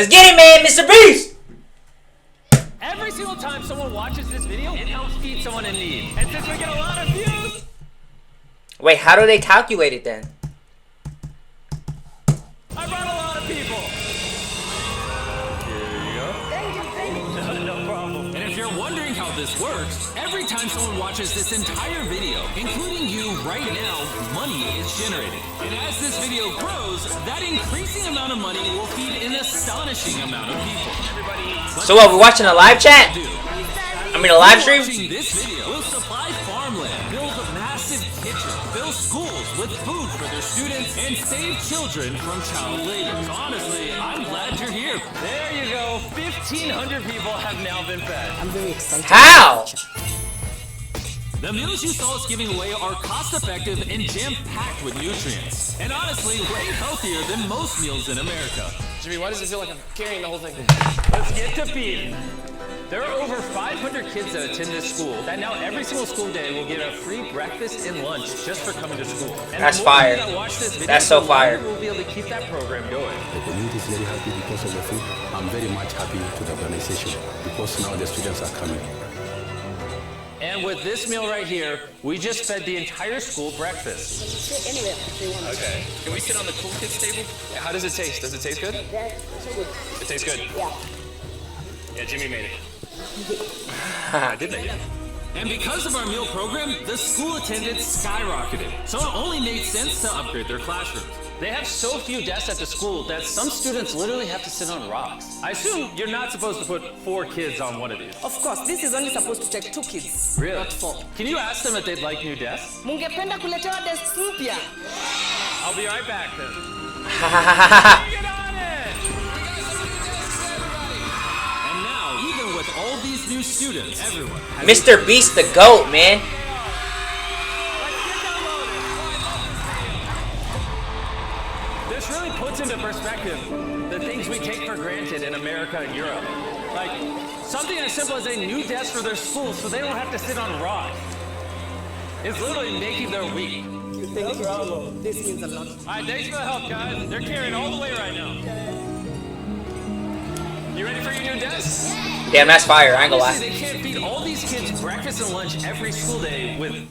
Let's get it, man, Mr. Beast! Every single time someone watches this video, it helps feed someone in need. And since we get a lot of views... Wait, how do they calculate it then? I brought a lot of people. Here you go. Thank you. No problem. And if you're wondering how this works, every time someone watches this entire video, including you right now, money is generated. And as this video grows, that increasing amount of money will feed an astonishing amount of people. So what, we're watching a live chat? I mean a live stream? Watching this video will supply farmland, build massive kitchens, fill schools with food for their students, and save children from child labor. So honestly, I'm glad you're here. There you go. 1,500 people have now been fed. I'm very excited. How? The meals you saw us giving away are cost-effective and jam-packed with nutrients. And honestly, way healthier than most meals in America. Jimmy, why does it feel like I'm carrying the whole thing? Let's get to feeding. There are over 500 kids that attend this school that now every single school day will get a free breakfast and lunch just for coming to school. And that's fire. That's so fire. We'll be able to keep that program going. The community is very happy because of the food. I'm very much happy to the organization because now the students are coming. And with this meal right here, we just fed the entire school breakfast. Anyway, if you want. Okay. Can we sit on the cool kids table? Yeah, how does it taste? Does it taste good? Yeah, so good. It tastes good. Yeah. Yeah, Jimmy made it. I did make it. And because of our meal program, the school attendance skyrocketed. So it only made sense to upgrade their classrooms. They have so few desks at the school that some students literally have to sit on rocks. I assume you're not supposed to put 4 kids on one of these. Of course, this is only supposed to take 2 kids. Really? Not 4. Can you ask them if they'd like new desks? Mungependa kuletewa desks mpya. I'll be right back then. Get on it! And now, even with all these new students, everyone has Mr. Beast the GOAT, man. This really puts into perspective the things we take for granted in America and Europe. Like, something as simple as a new desk for their school so they don't have to sit on rocks. It's literally making their week. Thank you, Amo. This means a lot. All right, thanks for the help, guys. They're carrying all the way right now. You ready for your new desk? Damn, that's fire. I ain't gonna lie. They can't feed all these kids breakfast and lunch every school day with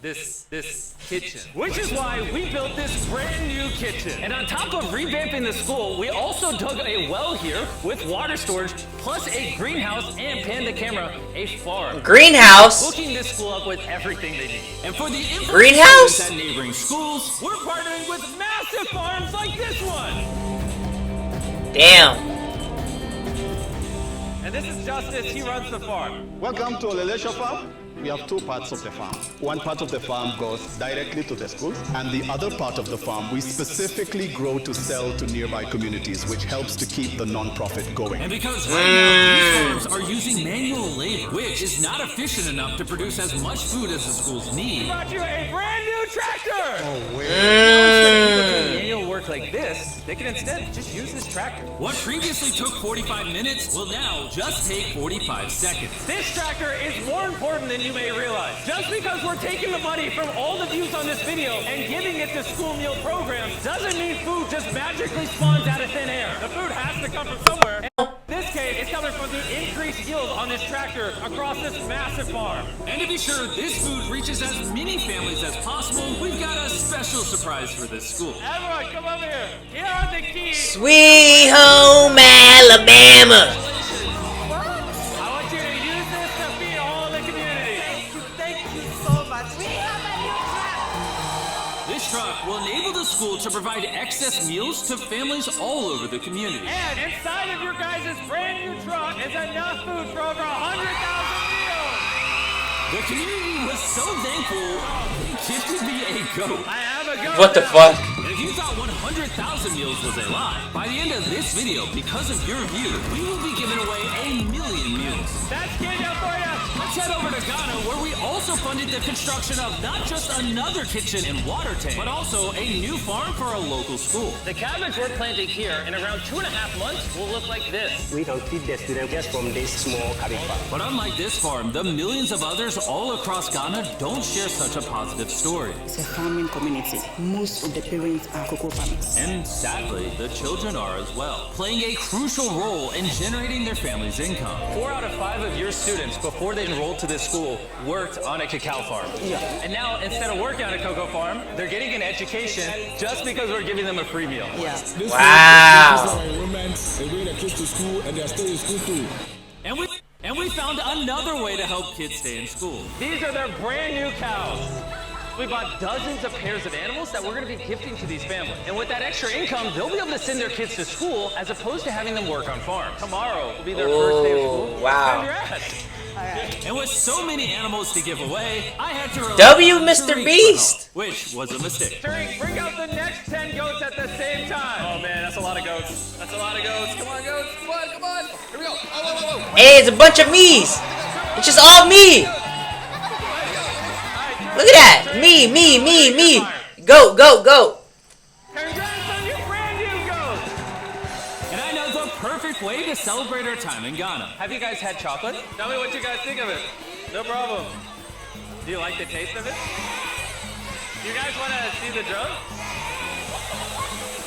this kitchen. Which is why we built this brand new kitchen. And on top of revamping the school, we also dug a well here with water storage, plus a greenhouse and panned the camera, a farm. Greenhouse? Hooking this school up with everything they need. And for the Greenhouse? at neighboring schools, we're partnering with massive farms like this one. Damn. And this is Justice, he runs the farm. Welcome to Olelesho Farm. We have 2 parts of the farm. One part of the farm goes directly to the schools, and the other part of the farm we specifically grow to sell to nearby communities, which helps to keep the non-profit going. And because right now these farms are using manual labor, which is not efficient enough to produce as much food as the schools need. We brought you a brand new tractor! Oh, wait. Instead of doing manual work like this, they can instead just use this tractor. What previously took 45 minutes will now just take 45 seconds. This tractor is more important than you may realize. Just because we're taking the money from all the views on this video and giving it to school meal programs doesn't mean food just magically spawns out of thin air. The food has to come from somewhere. In this case, it's coming from the increased yield on this tractor across this massive farm. And to be sure this food reaches as many families as possible, we've got a special surprise for this school. Everyone, come over here. Here are the keys. Sweet home Alabama. I want you to use this to feed all the community. Thank you so much. We have a new truck. This truck will enable the school to provide excess meals to families all over the community. And inside of your guys' brand new truck is enough food for over 100,000 meals. The community was so thankful they gifted me a goat. I have a goat. What the fuck? And if you thought 100,000 meals was a lie, by the end of this video, because of your view, we will be giving away 1 million meals. That's Kenya for you. Let's head over to Ghana, where we also funded the construction of not just another kitchen and water tank, but also a new farm for a local school. The cabbage we're planting here in around 2.5 months will look like this. We can feed the students just from this small cabbage farm. But unlike this farm, the millions of others all across Ghana don't share such a positive story. It's a farming community. most of the parents are cocoa farmers. And sadly, the children are as well, playing a crucial role in generating their family's income. 4 out of 5 of your students, before they enrolled to this school, worked on a cacao farm. Yeah. And now, instead of working on a cocoa farm, they're getting an education just because we're giving them a free meal. Yeah. Wow. They bring their kids to school and they're still in school too. And we found another way to help kids stay in school. These are their brand new cows. We bought dozens of pairs of animals that we're going to be gifting to these families. And with that extra income, they'll be able to send their kids to school as opposed to having them work on farms. Tomorrow will be their first day of school. Wow. Congrats. And with so many animals to give away, I had to rely W, on Mr. Tariq Beast. for help, which was a mistake. Tariq, bring out the next 10 goats at the same time. Oh man, that's a lot of goats. That's a lot of goats. Come on, goats. Come on, come on. Here we go. Oh. Hey, it's a bunch of me's. It's just all me. Look at that. Me. Go. Congrats on your brand new goats. And I know the perfect way to celebrate our time in Ghana. Have you guys had chocolate? Tell me what you guys think of it. No problem. Do you like the taste of it? You guys want to see the drum?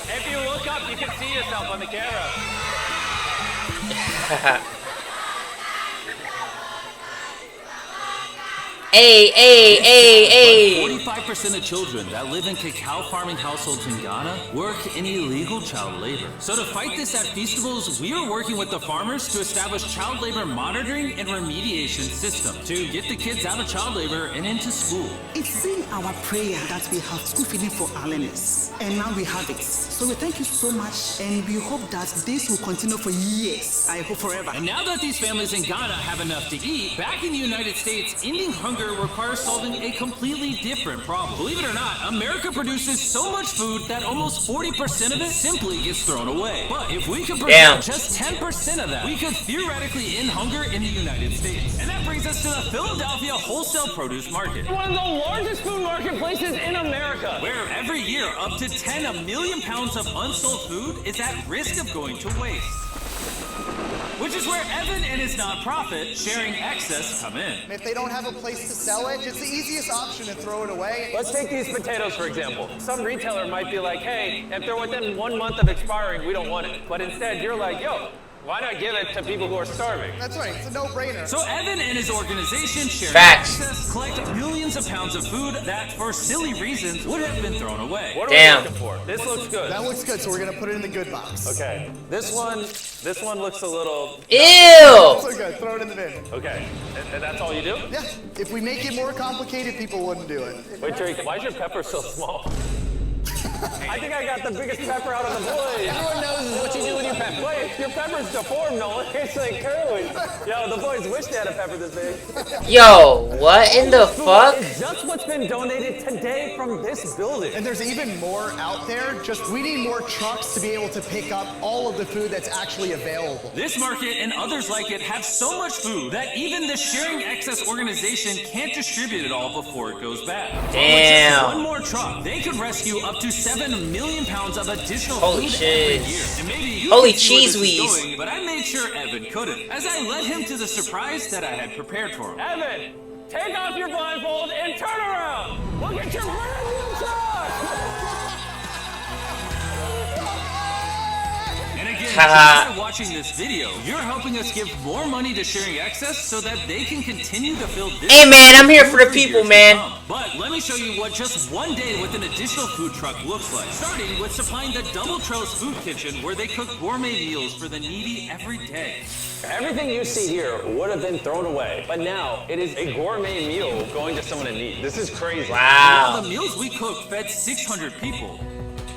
If you look up, you can see yourself on the camera. Hey. 45% of children that live in cacao farming households in Ghana work in illegal child labor. So to fight this at Feastables, we are working with the farmers to establish child labor monitoring and remediation systems to get the kids out of child labor and into school. It's been our prayer that we have school feeding for our learners, and now we have it. So we thank you so much, and we hope that this will continue for years. I hope forever. And now that these families in Ghana have enough to eat, back in the United States, ending hunger requires solving a completely different problem. Believe it or not, America produces so much food that almost 40% of it simply gets thrown away. But if we could produce just 10% of that, we could theoretically end hunger in the United States. And that brings us to the Philadelphia wholesale produce market. One of the largest food marketplaces in America. Where every year up to 10 million pounds of unsold food is at risk of going to waste. Which is where Evan and his nonprofit, Sharing Excess, come in. If they don't have a place to sell it, it's the easiest option to throw it away. Let's take these potatoes, for example. Some retailer might be like, hey, if they're within 1 month of expiring, we don't want it. But instead, you're like, yo, why not give it to people who are starving? That's right, it's a no-brainer. So Evan and his organization, Sharing Facts. Access, collect millions of pounds of food that, for silly reasons, would have been thrown away. What are we looking for? This looks good. That looks good, so we're gonna put it in the good box. Okay. This one looks a little... Ew. So good, throw it in the bin. Okay. And that's all you do? Yeah, if we make it more complicated, people wouldn't do it. Wait, Tariq, why is your pepper so small? I think I got the biggest pepper out of the boys. Everyone knows what you do with your pepper. Wait, your pepper's deformed, Nolan. It's like curly. Yo, the boys wish they had a pepper this big. Yo, what in the fuck? It's just what's been donated today from this building. And there's even more out there. Just we need more trucks to be able to pick up all of the food that's actually available. This market and others like it have so much food that even the Sharing Excess organization can't distribute it all before it goes bad. Damn. With just one more truck, they could rescue up to 7 million pounds of additional Holy food shit. every year. And maybe you Holy can see where cheese this is wheeze. going, but I made sure Evan couldn't, as I led him to the surprise that I had prepared for him. Evan, take off your blindfold and turn around. Look at your brand new truck. And again, just by watching this video, you're helping us give more money to Sharing Excess so that they can continue to fill this. Hey man, I'm here for the people, man. But let me show you what just one day with an additional food truck looks like. Starting with supplying the Double Trails Food Kitchen, where they cook gourmet meals for the needy every day. Everything you see here would have been thrown away, but now it is a gourmet meal going to someone in need. This is crazy. Wow. Now the meals we cooked fed 600 people.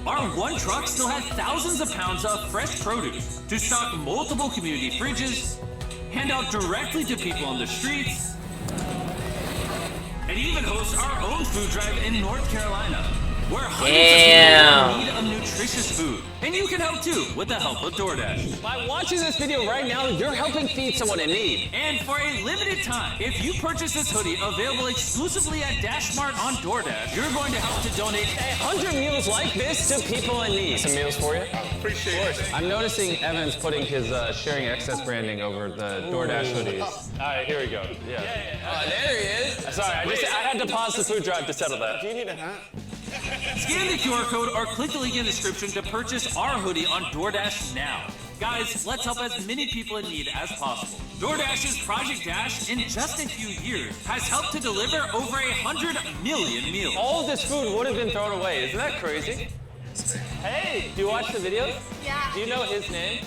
Our one truck still had thousands of pounds of fresh produce to stock multiple community fridges, hand out directly to people on the streets, and even host our own food drive in North Carolina, where hundreds of people in need of nutritious food. And you can help too with the help of DoorDash. By watching this video right now, you're helping feed someone in need. And for a limited time, if you purchase this hoodie available exclusively at DashMart on DoorDash, you're going to help to donate 100 meals like this to people in need. Some meals for you? Appreciate it. I'm noticing Evan's putting his Sharing Excess branding over the DoorDash hoodies. All right, here we go. Yeah. Oh, there he is. Sorry, I had to pause the food drive to settle that. Do you need a hat? Scan the QR code or click the link in the description to purchase our hoodie on DoorDash now. Guys, let's help as many people in need as possible. DoorDash's Project Dash, in just a few years, has helped to deliver over 100 million meals. All of this food would have been thrown away. Isn't that crazy? Hey, do you watch the videos? Yeah. Do you know his name?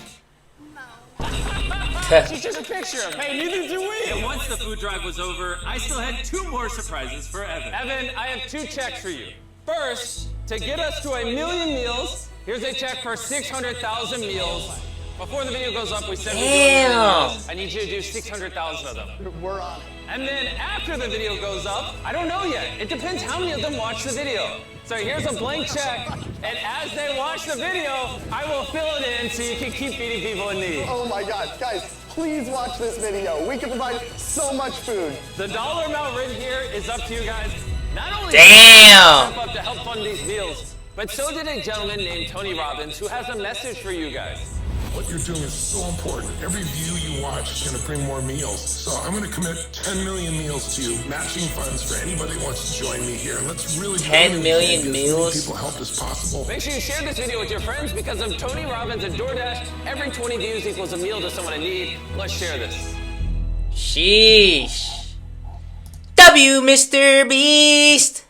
No. She took a picture of him. Hey, neither do we. And once the food drive was over, I still had 2 more surprises for Evan. Evan, I have 2 checks for you. First, to get us to 1 million meals, here's a check for 600,000 meals. Before the video goes up, we said we'd do 1 million meals. I need you to do 600,000 of them. We're on it. And then after the video goes up, I don't know yet. It depends how many of them watch the video. So here's a blank check, and as they watch the video, I will fill it in so you can keep feeding people in need. Oh my God, guys, please watch this video. We can provide so much food. The dollar amount written here is up to you guys. Not only Damn. step up to help fund these meals, but so did a gentleman named Tony Robbins who has a message for you guys. What you're doing is so important. Every view you watch is going to bring more meals. So I'm going to commit 10 million meals to you, matching funds for anybody who wants to join me here. And let's really 10 million meals. people help as possible. Make sure you share this video with your friends because of Tony Robbins and DoorDash. Every 20 views equals a meal to someone in need. Let's share this. Sheesh. W, Mr. Beast.